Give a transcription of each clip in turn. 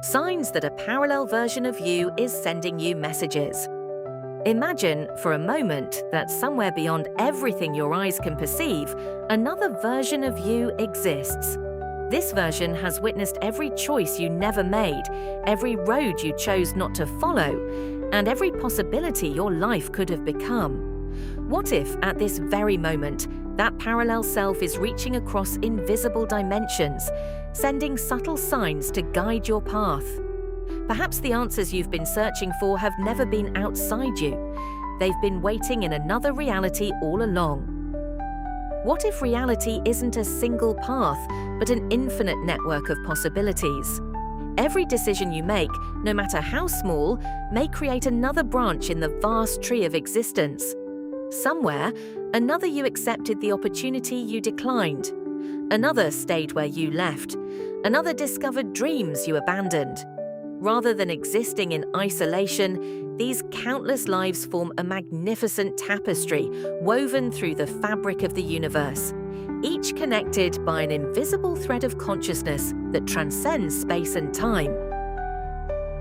Signs that a parallel version of you is sending you messages. Imagine for a moment that somewhere beyond everything your eyes can perceive, another version of you exists. This version has witnessed every choice you never made, every road you chose not to follow, and every possibility your life could have become. What if, at this very moment, that parallel self is reaching across invisible dimensions, sending subtle signs to guide your path? Perhaps the answers you've been searching for have never been outside you. They've been waiting in another reality all along. What if reality isn't a single path, but an infinite network of possibilities? Every decision you make, no matter how small, may create another branch in the vast tree of existence. Somewhere, another you accepted the opportunity you declined. Another stayed where you left. Another discovered dreams you abandoned. Rather than existing in isolation, these countless lives form a magnificent tapestry woven through the fabric of the universe, each connected by an invisible thread of consciousness that transcends space and time.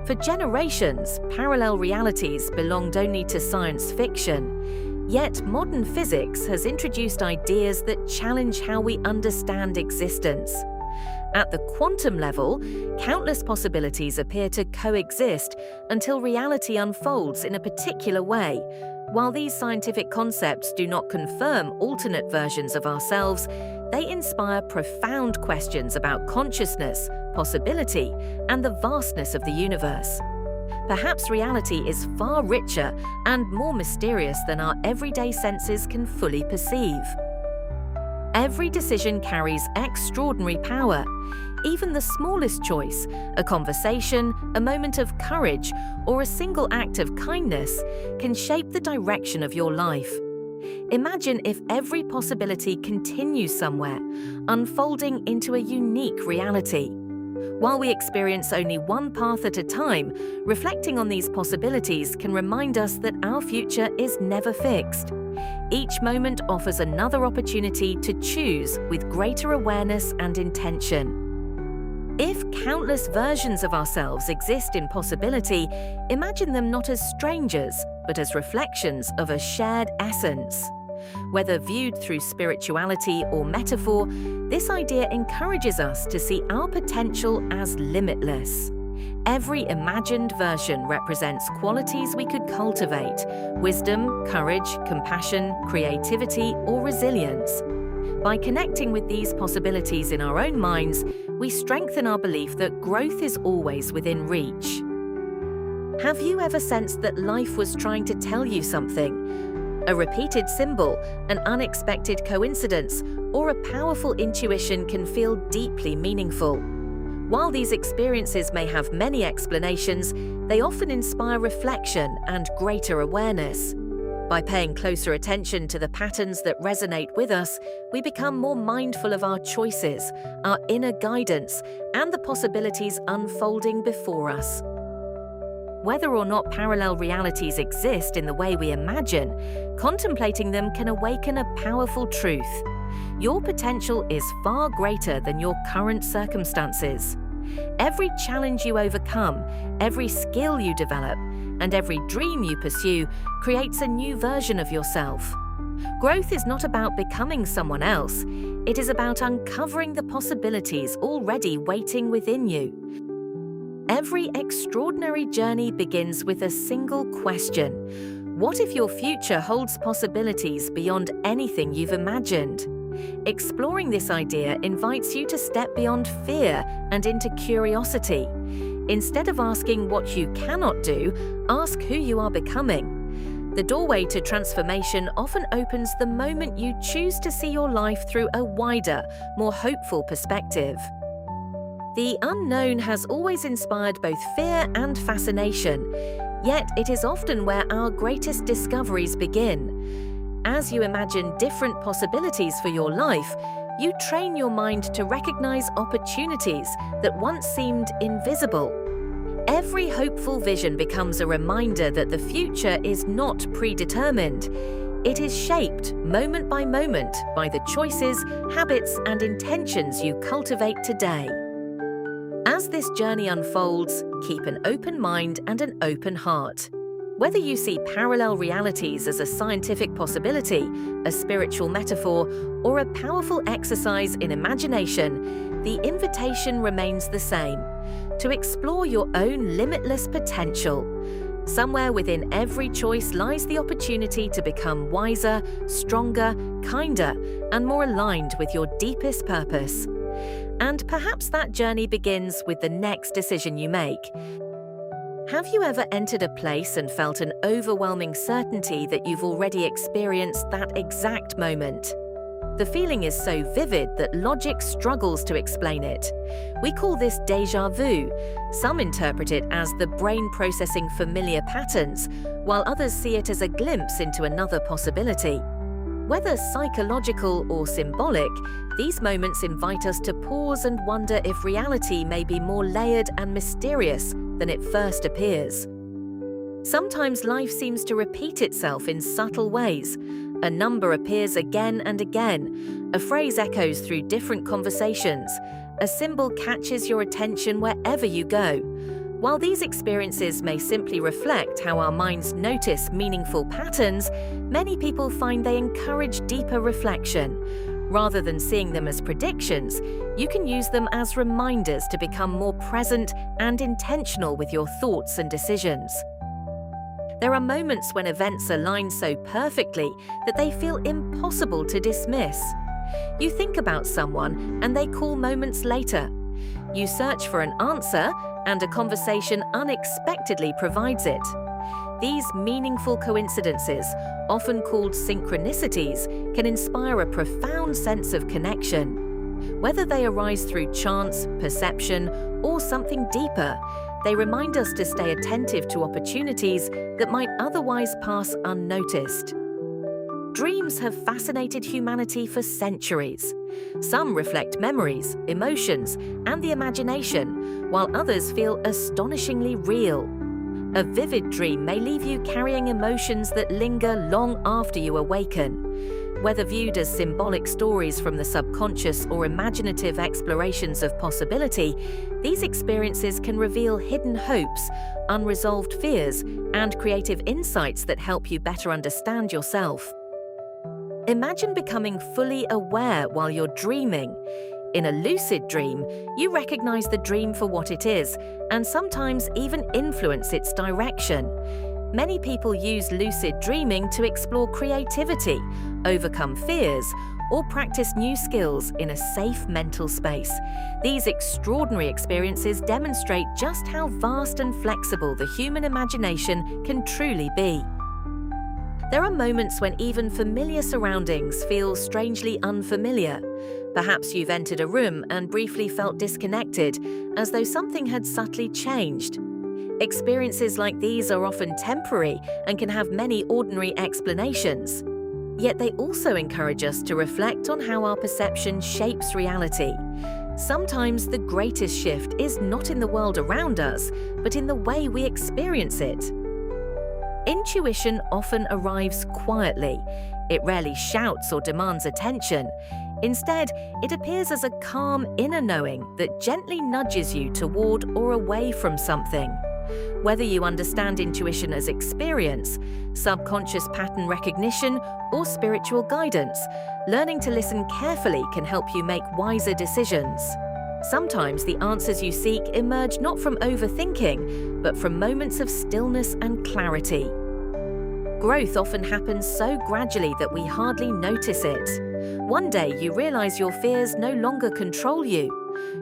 For generations, parallel realities belonged only to science fiction. Yet modern physics has introduced ideas that challenge how we understand existence. At the quantum level, countless possibilities appear to coexist until reality unfolds in a particular way. While these scientific concepts do not confirm alternate versions of ourselves, they inspire profound questions about consciousness, possibility, and the vastness of the universe. Perhaps reality is far richer and more mysterious than our everyday senses can fully perceive. Every decision carries extraordinary power. Even the smallest choice, a conversation, a moment of courage, or a single act of kindness, can shape the direction of your life. Imagine if every possibility continues somewhere, unfolding into a unique reality. While we experience only one path at a time, reflecting on these possibilities can remind us that our future is never fixed. Each moment offers another opportunity to choose with greater awareness and intention. If countless versions of ourselves exist in possibility, imagine them not as strangers, but as reflections of a shared essence. Whether viewed through spirituality or metaphor, this idea encourages us to see our potential as limitless. Every imagined version represents qualities we could cultivate: wisdom, courage, compassion, creativity, or resilience. By connecting with these possibilities in our own minds, we strengthen our belief that growth is always within reach. Have you ever sensed that life was trying to tell you something? A repeated symbol, an unexpected coincidence, or a powerful intuition can feel deeply meaningful. While these experiences may have many explanations, they often inspire reflection and greater awareness. By paying closer attention to the patterns that resonate with us, we become more mindful of our choices, our inner guidance, and the possibilities unfolding before us. Whether or not parallel realities exist in the way we imagine, contemplating them can awaken a powerful truth. Your potential is far greater than your current circumstances. Every challenge you overcome, every skill you develop, and every dream you pursue creates a new version of yourself. Growth is not about becoming someone else. It is about uncovering the possibilities already waiting within you. Every extraordinary journey begins with a single question. What if your future holds possibilities beyond anything you've imagined? Exploring this idea invites you to step beyond fear and into curiosity. Instead of asking what you cannot do, ask who you are becoming. The doorway to transformation often opens the moment you choose to see your life through a wider, more hopeful perspective. The unknown has always inspired both fear and fascination, yet it is often where our greatest discoveries begin. As you imagine different possibilities for your life, you train your mind to recognize opportunities that once seemed invisible. Every hopeful vision becomes a reminder that the future is not predetermined. It is shaped moment by moment by the choices, habits, and intentions you cultivate today. As this journey unfolds, keep an open mind and an open heart. Whether you see parallel realities as a scientific possibility, a spiritual metaphor, or a powerful exercise in imagination, the invitation remains the same: to explore your own limitless potential. Somewhere within every choice lies the opportunity to become wiser, stronger, kinder, and more aligned with your deepest purpose. And perhaps that journey begins with the next decision you make. Have you ever entered a place and felt an overwhelming certainty that you've already experienced that exact moment? The feeling is so vivid that logic struggles to explain it. We call this déjà vu. Some interpret it as the brain processing familiar patterns, while others see it as a glimpse into another possibility. Whether psychological or symbolic, these moments invite us to pause and wonder if reality may be more layered and mysterious than it first appears. Sometimes life seems to repeat itself in subtle ways. A number appears again and again. A phrase echoes through different conversations. A symbol catches your attention wherever you go. While these experiences may simply reflect how our minds notice meaningful patterns, many people find they encourage deeper reflection. Rather than seeing them as predictions, you can use them as reminders to become more present and intentional with your thoughts and decisions. There are moments when events align so perfectly that they feel impossible to dismiss. You think about someone and they call moments later. You search for an answer and a conversation unexpectedly provides it. These meaningful coincidences, often called synchronicities, can inspire a profound sense of connection. Whether they arise through chance, perception, or something deeper, they remind us to stay attentive to opportunities that might otherwise pass unnoticed. Dreams have fascinated humanity for centuries. Some reflect memories, emotions, and the imagination, while others feel astonishingly real. A vivid dream may leave you carrying emotions that linger long after you awaken. Whether viewed as symbolic stories from the subconscious or imaginative explorations of possibility, these experiences can reveal hidden hopes, unresolved fears, and creative insights that help you better understand yourself. Imagine becoming fully aware while you're dreaming. In a lucid dream, you recognize the dream for what it is, and sometimes even influence its direction. Many people use lucid dreaming to explore creativity, overcome fears, or practice new skills in a safe mental space. These extraordinary experiences demonstrate just how vast and flexible the human imagination can truly be. There are moments when even familiar surroundings feel strangely unfamiliar. Perhaps you've entered a room and briefly felt disconnected, as though something had subtly changed. Experiences like these are often temporary and can have many ordinary explanations. Yet they also encourage us to reflect on how our perception shapes reality. Sometimes the greatest shift is not in the world around us, but in the way we experience it. Intuition often arrives quietly. It rarely shouts or demands attention. Instead, it appears as a calm inner knowing that gently nudges you toward or away from something. Whether you understand intuition as experience, subconscious pattern recognition, or spiritual guidance, learning to listen carefully can help you make wiser decisions. Sometimes the answers you seek emerge not from overthinking, but from moments of stillness and clarity. Growth often happens so gradually that we hardly notice it. One day you realize your fears no longer control you.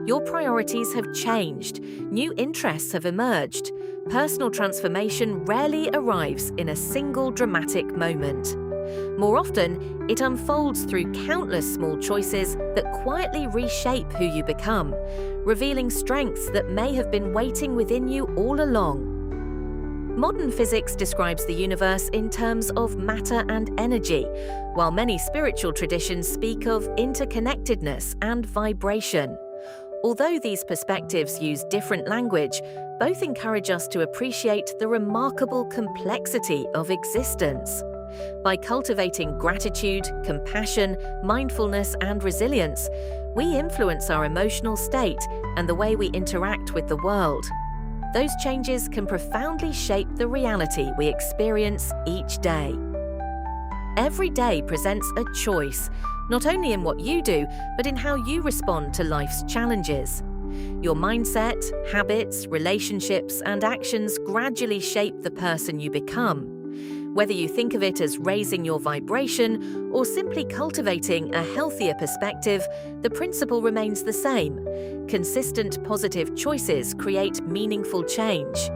Your priorities have changed. New interests have emerged. Personal transformation rarely arrives in a single dramatic moment. More often, it unfolds through countless small choices that quietly reshape who you become, revealing strengths that may have been waiting within you all along. Modern physics describes the universe in terms of matter and energy, while many spiritual traditions speak of interconnectedness and vibration. Although these perspectives use different language, both encourage us to appreciate the remarkable complexity of existence. By cultivating gratitude, compassion, mindfulness, and resilience, we influence our emotional state and the way we interact with the world. Those changes can profoundly shape the reality we experience each day. Every day presents a choice, not only in what you do, but in how you respond to life's challenges. Your mindset, habits, relationships, and actions gradually shape the person you become. Whether you think of it as raising your vibration or simply cultivating a healthier perspective, the principle remains the same. Consistent positive choices create meaningful change.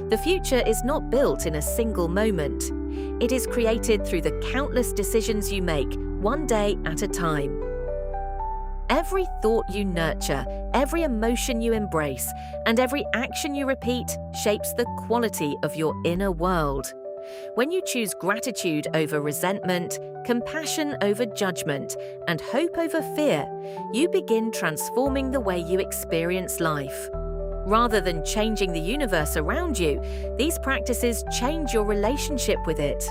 The future is not built in a single moment. It is created through the countless decisions you make, one day at a time. Every thought you nurture, every emotion you embrace, and every action you repeat shapes the quality of your inner world. When you choose gratitude over resentment, compassion over judgment, and hope over fear, you begin transforming the way you experience life. Rather than changing the universe around you, these practices change your relationship with it.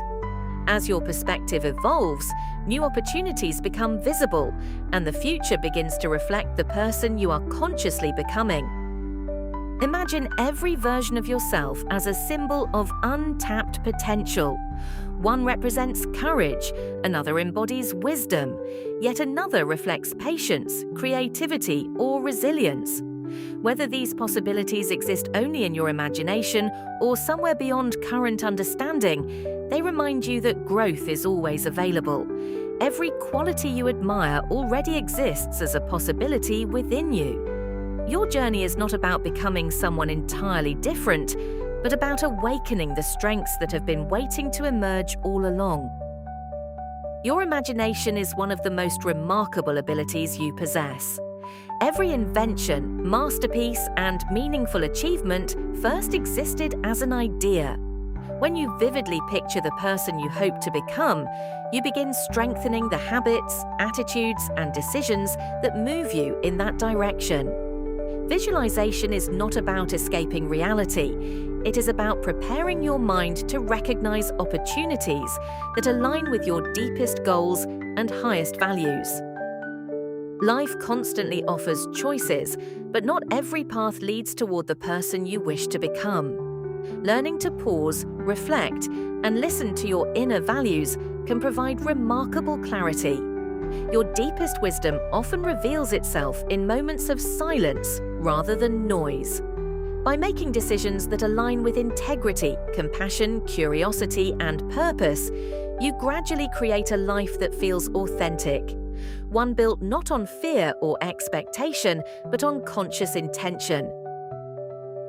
As your perspective evolves, new opportunities become visible, and the future begins to reflect the person you are consciously becoming. Imagine every version of yourself as a symbol of untapped potential. One represents courage, another embodies wisdom, yet another reflects patience, creativity, or resilience. Whether these possibilities exist only in your imagination or somewhere beyond current understanding, they remind you that growth is always available. Every quality you admire already exists as a possibility within you. Your journey is not about becoming someone entirely different, but about awakening the strengths that have been waiting to emerge all along. Your imagination is one of the most remarkable abilities you possess. Every invention, masterpiece, and meaningful achievement first existed as an idea. When you vividly picture the person you hope to become, you begin strengthening the habits, attitudes, and decisions that move you in that direction. Visualization is not about escaping reality. It is about preparing your mind to recognize opportunities that align with your deepest goals and highest values. Life constantly offers choices, but not every path leads toward the person you wish to become. Learning to pause, reflect, and listen to your inner values can provide remarkable clarity. Your deepest wisdom often reveals itself in moments of silence rather than noise. By making decisions that align with integrity, compassion, curiosity, and purpose, you gradually create a life that feels authentic. One built not on fear or expectation, but on conscious intention.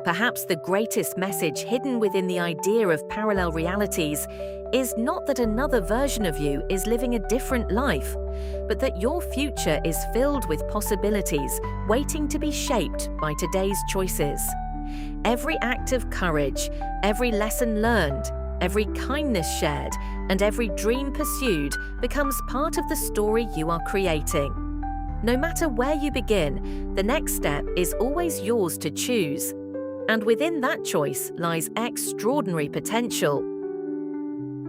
Perhaps the greatest message hidden within the idea of parallel realities is not that another version of you is living a different life, but that your future is filled with possibilities waiting to be shaped by today's choices. Every act of courage, every lesson learned, every kindness shared, and every dream pursued becomes part of the story you are creating. No matter where you begin, the next step is always yours to choose. And within that choice lies extraordinary potential.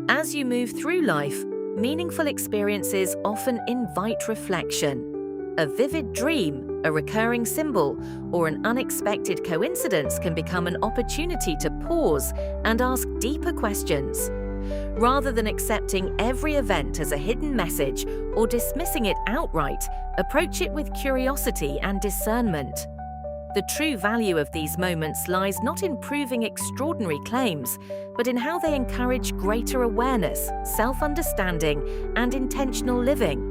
As you move through life, meaningful experiences often invite reflection. A vivid dream, a recurring symbol, or an unexpected coincidence can become an opportunity to pause and ask deeper questions. Rather than accepting every event as a hidden message or dismissing it outright, approach it with curiosity and discernment. The true value of these moments lies not in proving extraordinary claims, but in how they encourage greater awareness, self-understanding, and intentional living.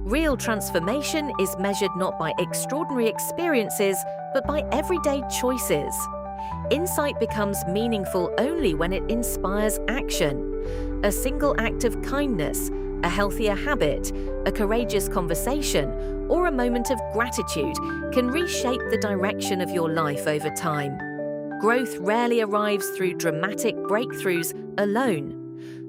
Real transformation is measured not by extraordinary experiences, but by everyday choices. Insight becomes meaningful only when it inspires action. A single act of kindness, a healthier habit, a courageous conversation, or a moment of gratitude can reshape the direction of your life over time. Growth rarely arrives through dramatic breakthroughs alone.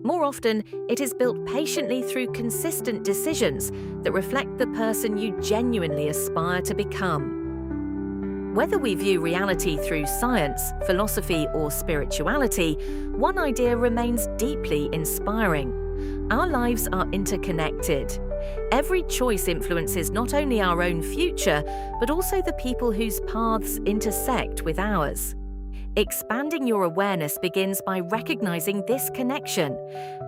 More often, it is built patiently through consistent decisions that reflect the person you genuinely aspire to become. Whether we view reality through science, philosophy, or spirituality, one idea remains deeply inspiring. Our lives are interconnected. Every choice influences not only our own future, but also the people whose paths intersect with ours. Expanding your awareness begins by recognizing this connection.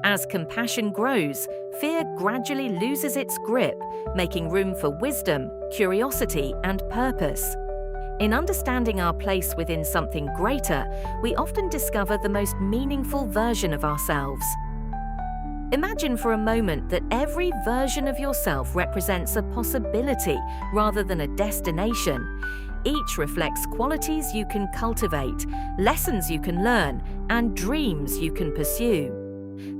As compassion grows, fear gradually loses its grip, making room for wisdom, curiosity, and purpose. In understanding our place within something greater, we often discover the most meaningful version of ourselves. Imagine for a moment that every version of yourself represents a possibility rather than a destination. Each reflects qualities you can cultivate, lessons you can learn, and dreams you can pursue.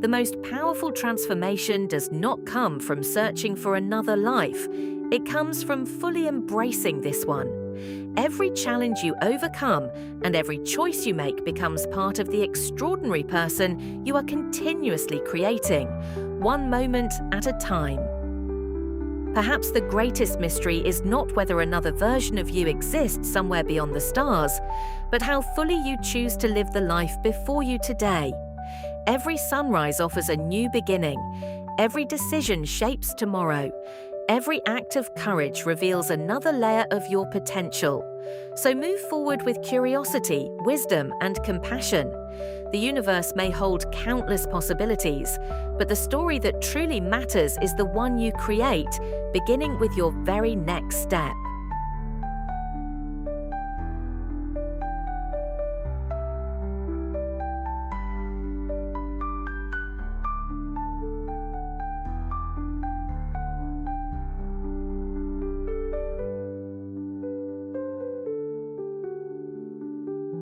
The most powerful transformation does not come from searching for another life. It comes from fully embracing this one. Every challenge you overcome and every choice you make becomes part of the extraordinary person you are continuously creating, one moment at a time. Perhaps the greatest mystery is not whether another version of you exists somewhere beyond the stars, but how fully you choose to live the life before you today. Every sunrise offers a new beginning. Every decision shapes tomorrow. Every act of courage reveals another layer of your potential. So move forward with curiosity, wisdom, and compassion. The universe may hold countless possibilities, but the story that truly matters is the one you create, beginning with your very next step.